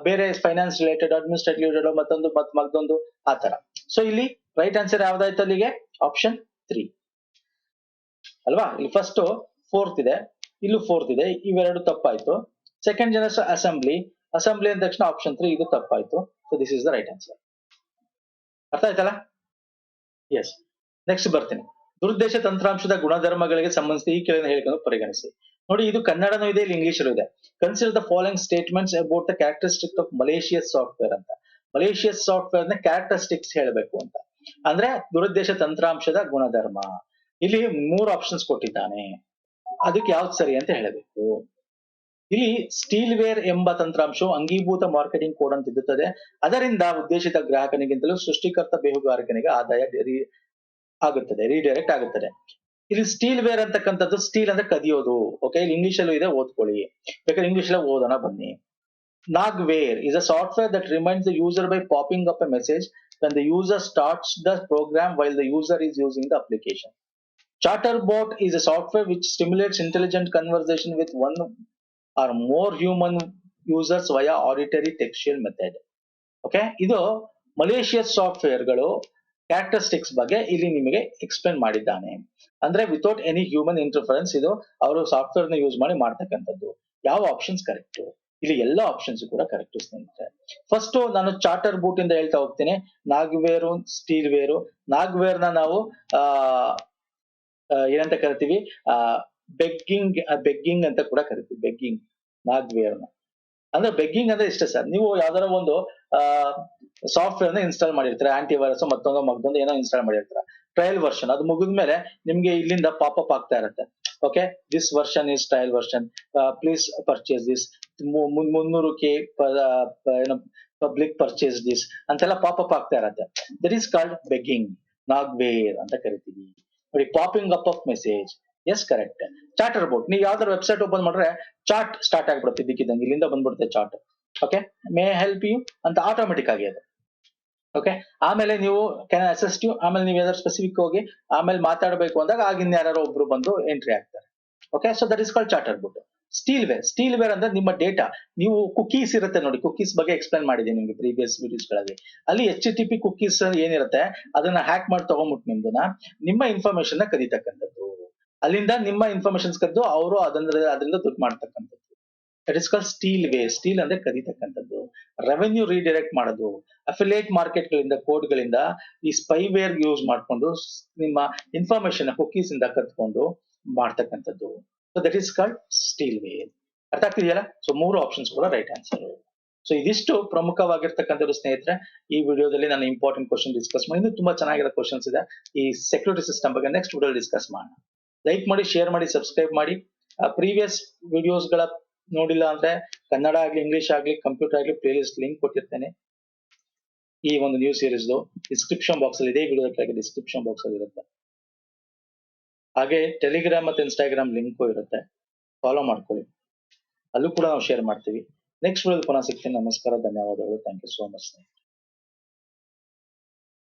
ಬೇರೆ ಫೈನಾನ್ಸ್ ರಿಲೇಟೆಡ್, ಅಡ್ಮಿನಿಸ್ಟ್ರೇಟಿವ್ ರಿಲೇಟೆಡ್, ಮತ್ತೊಂದು ಆ ತರ. ಸೊ ಇಲ್ಲಿ ರೈಟ್ ಆನ್ಸರ್ ಯಾವ್ದಾಯ್ತು ಅಲ್ಲಿಗೆ? ಆಪ್ಷನ್ 3 ಅಲ್ವಾ? ಇಲ್ಲಿ ಫಸ್ಟ್ ಫೋರ್ತ್ ಇದೆ, ಇಲ್ಲೂ ಫೋರ್ತ್ ಇದೆ, ಇವೆರಡು ತಪ್ಪಾಯ್ತು. ಸೆಕೆಂಡ್ ಜನರೇಷನ್ ಅಸೆಂಬ್ಲಿ ಅಂದ ತಕ್ಷಣ ಆಪ್ಷನ್ 3 ಇದು ತಪ್ಪಾಯ್ತು. So this is the right answer. ಅರ್ಥ ಆಯ್ತಲ್ಲ? ಎಸ್. ನೆಕ್ಸ್ಟ್ ಬರ್ತೀನಿ. ದುರುದ್ದೇಶ ತಂತ್ರಾಂಶದ ಗುಣಧರ್ಮಗಳಿಗೆ ಸಂಬಂಧಿಸಿ ಈ ಕೆಳಗಿನ ಹೇಳಿಕೆಯನ್ನು ಪರಿಗಣಿಸಿ. ನೋಡಿ, ಇದು ಕನ್ನಡನೂ ಇದೆ, ಇಲ್ಲಿ ಇಂಗ್ಲಿಷಲ್ಲೂ ಇದೆ. Consider the following statements about the characteristic of malicious software ಅಂತ. ಮಲೇಷಿಯಸ್ ಸಾಫ್ಟ್ವೇರ್ ನ ಕ್ಯಾರೆಕ್ಟರಿಸ್ಟಿಕ್ಸ್ ಹೇಳಬೇಕು ಅಂತ. ಅಂದ್ರೆ ದುರುದ್ದೇಶ ತಂತ್ರಾಂಶದ ಗುಣಧರ್ಮ. ಇಲ್ಲಿ 3 ಆಪ್ಷನ್ಸ್ ಕೊಟ್ಟಿದ್ದಾನೆ, ಅದಕ್ಕೆ ಯಾವ್ದು ಸರಿ ಅಂತ ಹೇಳಬೇಕು. ಇಲ್ಲಿ ಸ್ಟೀಲ್ ವೇರ್ ಎಂಬ ತಂತ್ರಾಂಶವು ಅಂಗೀಭೂತ ಮಾರ್ಕೆಟಿಂಗ್ ಕೋಡ್ ಅಂತ ಇದ್ದುತ್ತದೆ. ಅದರಿಂದ ಉದ್ದೇಶಿತ ಗ್ರಾಹಕನಿಗಿಂತಲೂ ಸೃಷ್ಟಿಕರ್ತ ಬೇಹುಗಾರಿಕನಿಗೆ ಆದಾಯ ಆಗುತ್ತದೆ, ರೀಡೈರೆಕ್ಟ್ ಆಗುತ್ತದೆ. ಇಲ್ಲಿ ಸ್ಟೀಲ್ ವೇರ್ ಅಂತಕ್ಕಂಥದ್ದು, ಸ್ಟೀಲ್ ಅಂದ್ರೆ ಕದಿಯೋದು. ಓಕೆ, ಇಲ್ಲಿ ಇಂಗ್ಲಿಷ್ ಅಲ್ಲೂ ಇದೆ, ಓದ್ಕೊಳ್ಳಿ. ಬೇಕಾದ್ರೆ ಇಂಗ್ಲಿಷ್ ಅಲ್ಲೇ ಓದೋಣ ಬನ್ನಿ. Nagware is a software that reminds the user by popping up a message when the user starts the program while the user is using the application. Chatterbot is a software which stimulates intelligent conversation with one or more human users via auditory textual method. Okay, ಇದು ಮಲೇಷಿಯಸ್ ಸಾಫ್ಟ್ವೇರ್ಗಳು characteristics ಬಗ್ಗೆ ಇಲ್ಲಿ ನಿಮಗೆ explain ಮಾಡಿದ್ದಾನೆ. ಅಂದ್ರೆ without any human interference ಇದು ಅವರು software ನ use ಮಾಡಿ ಮಾಡ್ತಕ್ಕಂಥದ್ದು. ಯಾವ ಆಪ್ಷನ್ಸ್ ಕರೆಕ್ಟ್? ಇಲ್ಲಿ ಎಲ್ಲ ಆಪ್ಷನ್ಸ್ ಕೂಡ ಕರೆಕ್ಟ್ ಸ್ನೇಹಿತರೆ. ಫಸ್ಟ್ ನಾನು ಚಾರ್ಟರ್ ಬೂಟ್ ಇಂದ ಹೇಳ್ತಾ ಹೋಗ್ತೀನಿ. ನಾಗ್ವೇರು, ಸ್ಟೀಲ್ ವೇರು. ನಾಗ್ವೇರ್ ನ ನಾವು ಏನಂತ ಕರಿತೀವಿ? ಬೆಗ್ಗಿಂಗ್ ಅಂತ ಕೂಡ ಕರಿತೀವಿ. ಬೆಗ್ಗಿಂಗ್, ನಾಗ್ವೇರ್ ನ ಅಂದ್ರೆ ಬೆಗ್ಗಿಂಗ್ ಅಂದ್ರೆ ಇಷ್ಟೇ ಸರ್. ನೀವು ಯಾವ್ದಾರ ಒಂದು ಸಾಫ್ಟ್ವೇರ್ ನ ಇನ್ಸ್ಟಾಲ್ ಮಾಡಿರ್ತೀರ, ಆಂಟಿ ವೈರಸ್ ಮತ್ತೊಂದು ಏನೋ ಇನ್ಸ್ಟಾಲ್ ಮಾಡಿರ್ತೀರ, ಟ್ರಯಲ್ ವರ್ಷನ್. ಅದು ಮುಗಿದ್ಮೇಲೆ ನಿಮ್ಗೆ ಇಲ್ಲಿಂದ ಪಾಪಪ್ ಆಗ್ತಾ ಇರುತ್ತೆ. Okay, this version is trial version, please purchase this, 300K public purchase this ಅಂತೆಲ್ಲ ಪಾಪಪ್ ಆಗ್ತಾ ಇರತ್ತೆ. That is called begging, nagware ಅಂತ ಕರಿತೀವಿ. ನೋಡಿ, popping up of message. Yes, correct. Chatterbot, ನೀವು ಯಾವ್ದಾರ ವೆಬ್ಸೈಟ್ ಓಪನ್ ಮಾಡ್ರೆ ಚಾರ್ಟ್ ಸ್ಟಾರ್ಟ್ ಆಗ್ಬಿಡುತ್ತೆ, ಇದ್ದಕ್ಕಿದ್ದಂಗೆ ಇಲ್ಲಿಂದ ಬಂದ್ಬಿಡುತ್ತೆ chat. Okay, may help you ಅಂತ ಆಟೋಮೆಟಿಕ್ ಆಗಿ ಅದು. ಓಕೆ, ಆಮೇಲೆ ನೀವು ಕ್ಯಾನ್ ಅಸಿಸ್ಟ್ ಯು, ಆಮೇಲೆ ನೀವು ಯಾವ್ದಾದ್ರು ಸ್ಪೆಸಿಫಿಕ್ ಹೋಗಿ ಆಮೇಲೆ ಮಾತಾಡಬೇಕು ಅಂದಾಗ ಆಗಿನ ಯಾರು ಒಬ್ರು ಬಂದು ಎಂಟ್ರಿ ಆಗ್ತಾರೆ. Okay, so that is called chatterbot. Stealware ಅಂದ್ರೆ ನಿಮ್ಮ ಡೇಟಾ, ನೀವು ಕುಕೀಸ್ ಇರುತ್ತೆ ನೋಡಿ, ಕುಕೀಸ್ ಬಗ್ಗೆ ಎಕ್ಸ್ಪ್ಲೈನ್ ಮಾಡಿದ್ದೀನಿ ನಿಮ್ಗೆ ಪ್ರೀವಿಯಸ್ ವಿಡಿಯೋಸ್ ಗಳಲ್ಲಿ. ಅಲ್ಲಿ HTTP ಕುಕೀಸ್ ಏನಿರುತ್ತೆ ಅದನ್ನ ಹ್ಯಾಕ್ ಮಾಡಿ ತಗೊಂಡ್ಬಿಟ್ಟು ನಿಮ್ಮ ಇನ್ಫಾರ್ಮೇಶನ್ ನ ಕದೀತಕ್ಕಂಥದ್ದು. ಅಲ್ಲಿಂದ ನಿಮ್ಮ ಇನ್ಫಾರ್ಮೇಶನ್ಸ್ ಕದ್ದು ಅವರು ಅದರಿಂದ ದುಡ್ಡು ಮಾಡ್ತಕ್ಕಂಥದ್ದು. That is called stealware. Steal ಅಂದ್ರೆ ಕದೀತಕ್ಕಂಥದ್ದು. ರೆವೆನ್ಯೂ ರೀಡೈರೆಕ್ಟ್ ಮಾಡೋದು, ಅಫಿಲಿಯೇಟ್ ಮಾರ್ಕೆಟ್ ಗಳಿಂದ, ಕೋಡ್ ಗಳಿಂದ ಈ ಸ್ಪೈವೇರ್ ಯೂಸ್ ಮಾಡ್ಕೊಂಡು ನಿಮ್ಮ ಇನ್ಫಾರ್ಮೇಶನ್ ಕುಕೀಸ್ ಇಂದ ಕದ್ಕೊಂಡು ಮಾಡ್ತಕ್ಕಂಥದ್ದು. So that is called stealware. ಅರ್ಥ ಆಗ್ತಿದೆಯಲ್ಲ? ಸೊ 3 ಆಪ್ಷನ್ಸ್ ಕೂಡ ರೈಟ್ ಆನ್ಸರ್. ಸೊ ಇದಿಷ್ಟು ಪ್ರಮುಖವಾಗಿರ್ತಕ್ಕಂಥದ್ದು ಸ್ನೇಹಿತರೆ. ಈ ವಿಡಿಯೋದಲ್ಲಿ ನಾನು ಇಂಪಾರ್ಟೆಂಟ್ ಕ್ವಶನ್ ಡಿಸ್ಕಸ್ ಮಾಡಿ, ಇನ್ನೂ ತುಂಬಾ ಚೆನ್ನಾಗಿರೋ ಕ್ವಶನ್ಸ್ ಇದೆ ಈ ಸೆಕ್ಯೂರಿಟಿ ಸಿಸ್ಟಮ್ ಬಗ್ಗೆ. ನೆಕ್ಸ್ಟ್ ವಿಡಿಯೋ ಡಿಸ್ಕಸ್ ಮಾಡೋಣ. ಲೈಕ್ ಮಾಡಿ, ಶೇರ್ ಮಾಡಿ, ಸಬ್ಸ್ಕ್ರೈಬ್ ಮಾಡಿ. ಪ್ರೀವಿಯಸ್ ವಿಡಿಯೋಸ್ ಗಳ ನೋಡಿಲ್ಲ ಅಂದ್ರೆ ಕನ್ನಡ ಆಗ್ಲಿ, ಇಂಗ್ಲಿಷ್ ಆಗ್ಲಿ, ಕಂಪ್ಯೂಟರ್ ಆಗ್ಲಿ ಪ್ಲೇ ಲಿಸ್ಟ್ ಲಿಂಕ್ ಕೊಟ್ಟಿರ್ತೇನೆ. ಈ ಒಂದು ನ್ಯೂ ಸೀರೀಸ್ ಡಿಸ್ಕ್ರಿಪ್ಷನ್ ಬಾಕ್ಸ್ ಅಲ್ಲಿ, ಇದೇ ವಿಡಿಯೋ ಕೆಳಗೆ ಡಿಸ್ಕ್ರಿಪ್ಷನ್ ಬಾಕ್ಸ್ ಅಲ್ಲಿ ಇರುತ್ತೆ. ಹಾಗೆ ಟೆಲಿಗ್ರಾಮ್ ಮತ್ತೆ ಇನ್ಸ್ಟಾಗ್ರಾಮ್ ಲಿಂಕ್ ಇರುತ್ತೆ, ಫಾಲೋ ಮಾಡ್ಕೊಳ್ಳಿ. ಅಲ್ಲೂ ಕೂಡ ನಾವು ಶೇರ್ ಮಾಡ್ತೀವಿ. ನೆಕ್ಸ್ಟ್ ವಿಡಿಯೋ ಪುನಃ ಸಿಗ್ತೀನಿ. ನಮಸ್ಕಾರ, ಧನ್ಯವಾದಗಳು. Thank you so much.